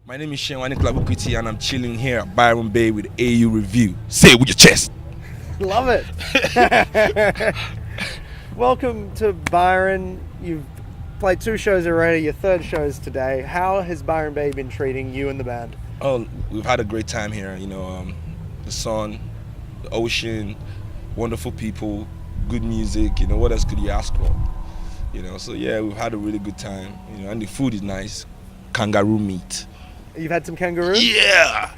My name is Seun Kuti and I'm chilling here at Byron Bay with AU Review. Say it with your chest. Love it. Welcome to Byron. You've played 2 shows already. Your 3rd show is today. How has Byron Bay been treating you and the band? Oh, we've had a great time here. The sun, the ocean, wonderful people, good music. What else could you ask for? So yeah, we've had a really good time. And the food is nice. Kangaroo meat. You've had some kangaroo? Yeah.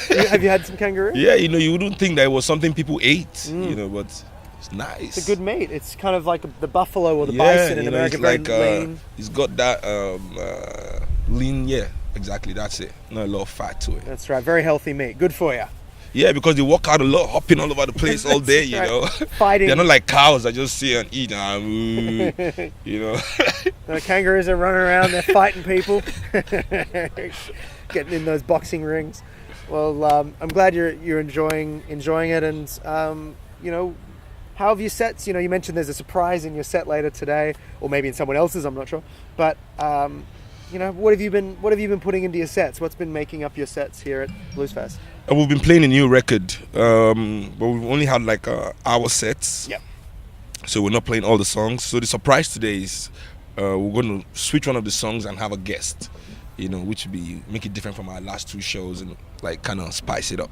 Have you had some kangaroo? Yeah, you wouldn't think that it was something people ate, but it's nice. It's a good meat. It's kind of like the buffalo or the bison in America. It's very lean. It's got that lean, yeah, exactly, that's it. Not a lot of fat to it. That's right, very healthy meat. Good for you. Yeah, because they walk out a lot, hopping all over the place all day, Fighting. They're not like cows that just sit and eat, The kangaroos are running around, they're fighting people. Getting in those boxing rings. Well, I'm glad you're enjoying it, and how have your sets? You mentioned there's a surprise in your set later today, or maybe in someone else's. I'm not sure. But what have you been putting into your sets? What's been making up your sets here at Bluesfest? We've been playing a new record, but we've only had like hour sets. Yep. So we're not playing all the songs. So the surprise today is we're going to switch one of the songs and have a guest. Which would make it different from our last 2 shows and like kind of spice it up.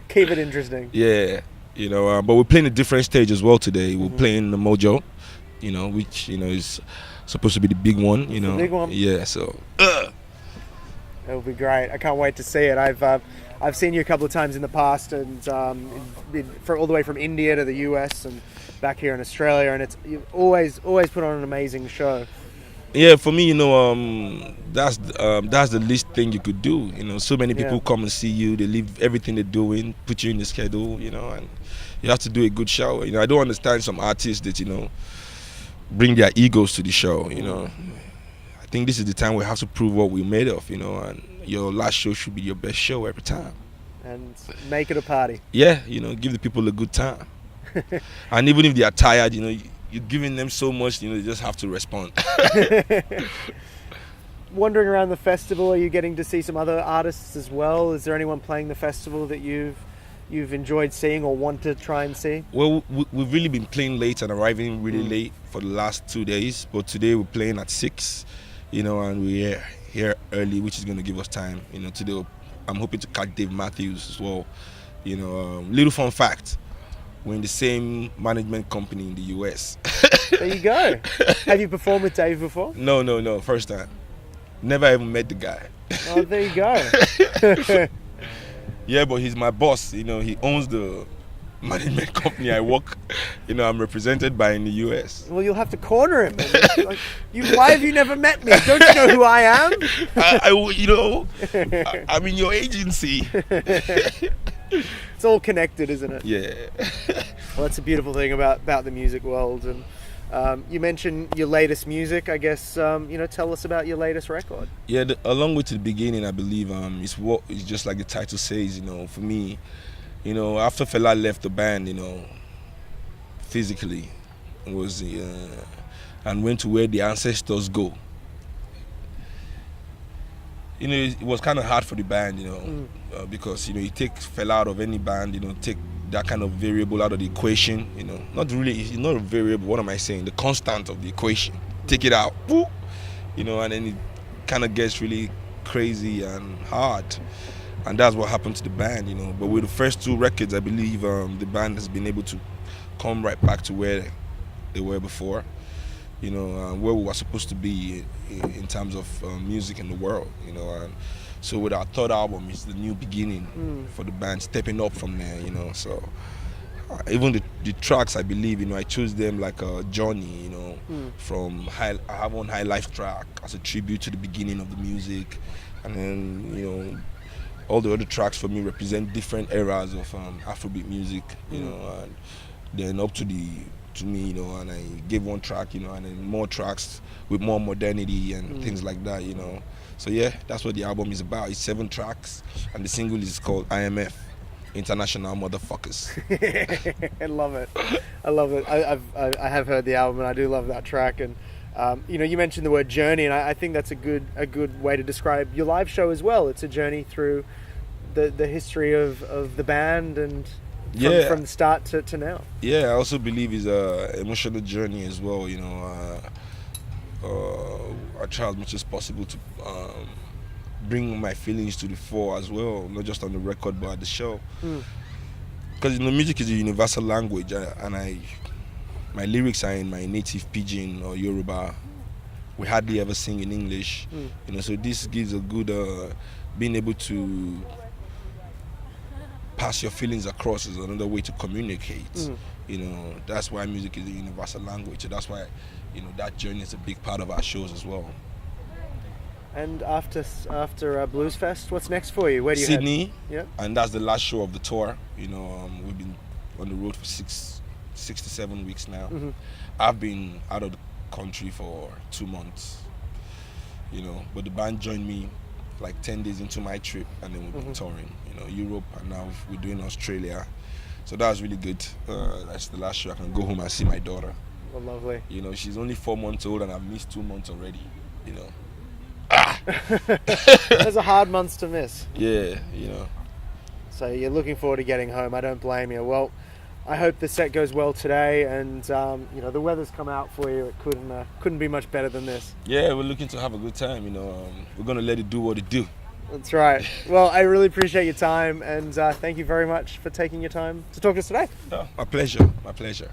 Keep it interesting. Yeah, but we're playing a different stage as well today. We're playing the Mojo, which is supposed to be the big one. The big one. Yeah, so. It'll be great. I can't wait to see it. I've seen you a couple of times in the past, and for all the way from India to the US and back here in Australia, and you've always put on an amazing show. Yeah, for me, that's the least thing you could do. So many people come and see you. They leave everything they're doing, put you in the schedule, and you have to do a good show. I don't understand some artists that bring their egos to the show. I think this is the time we have to prove what we're made of. And your last show should be your best show every time. And make it a party. Yeah, give the people a good time. And even if they are tired, you're giving them so much, they just have to respond. Wandering around the festival, are you getting to see some other artists as well? Is there anyone playing the festival that you've enjoyed seeing or want to try and see? Well, we've really been playing late and arriving really late for the last 2 days. But today we're playing at 6, and we're here early, which is going to give us time. Today I'm hoping to catch Dave Matthews as well. Little fun fact. We're in the same management company in the US. There you go. Have you performed with Dave before? No. First time. Never even met the guy. Oh, there you go. Yeah, but he's my boss. He owns the management company I work. I'm represented by in the US. Well, you'll have to corner him. Why have you never met me? Don't you know who I am? I'm in your agency. It's all connected, isn't it? Yeah. Well, that's a beautiful thing about the music world. And you mentioned your latest music. I guess tell us about your latest record. Yeah, along with the beginning, I believe it's just like the title says. For me, after Fela left the band, physically, was and went to where the ancestors go. It was kind of hard for the band, because you take Fela out of any band, take that kind of variable out of the equation, not really, it's not a variable. What am I saying? The constant of the equation. Take it out, and then it kind of gets really crazy and hard, and that's what happened to the band, But with the first 2 records, I believe the band has been able to come right back to where they were before. Where we were supposed to be in terms of music in the world, and so with our 3rd album, it's the new beginning for the band, stepping up from there, so even the tracks, I believe, I chose them like a journey, from I have one High Life track as a tribute to the beginning of the music, and then, all the other tracks for me represent different eras of Afrobeat music, and then up to me, and I gave one track, and then more tracks with more modernity and things like that, So yeah, that's what the album is about. It's 7 tracks, and the single is called IMF, International Motherfuckers. I love it. I have heard the album, and I do love that track. And You mentioned the word journey, and I think that's a good way to describe your live show as well. It's a journey through the history of the band and from the start to now. Yeah, I also believe it's an emotional journey as well. I try as much as possible to bring my feelings to the fore as well, not just on the record but at the show. Because music is a universal language, and my lyrics are in my native Pidgin or Yoruba. We hardly ever sing in English, so this gives a good being able to pass your feelings across is another way to communicate. That's why music is a universal language. So that's why that journey is a big part of our shows as well. And after Bluesfest, what's next for you? Where do you Sydney, head? Yeah. And that's the last show of the tour. We've been on the road for 6 to 7 weeks now. I've been out of the country for 2 months, but the band joined me like 10 days into my trip, and then we've been touring, Europe, and now we're doing Australia. So that was really good. That's the last show. I can go home and see my daughter. Well, lovely. She's only 4 months old, and I've missed 2 months already. Those are hard months to miss. Yeah, So you're looking forward to getting home. I don't blame you. Well, I hope the set goes well today, and the weather's come out for you. It couldn't be much better than this. Yeah, we're looking to have a good time. We're gonna let it do what it do. That's right. Well, I really appreciate your time, and thank you very much for taking your time to talk to us today. Oh, my pleasure. My pleasure.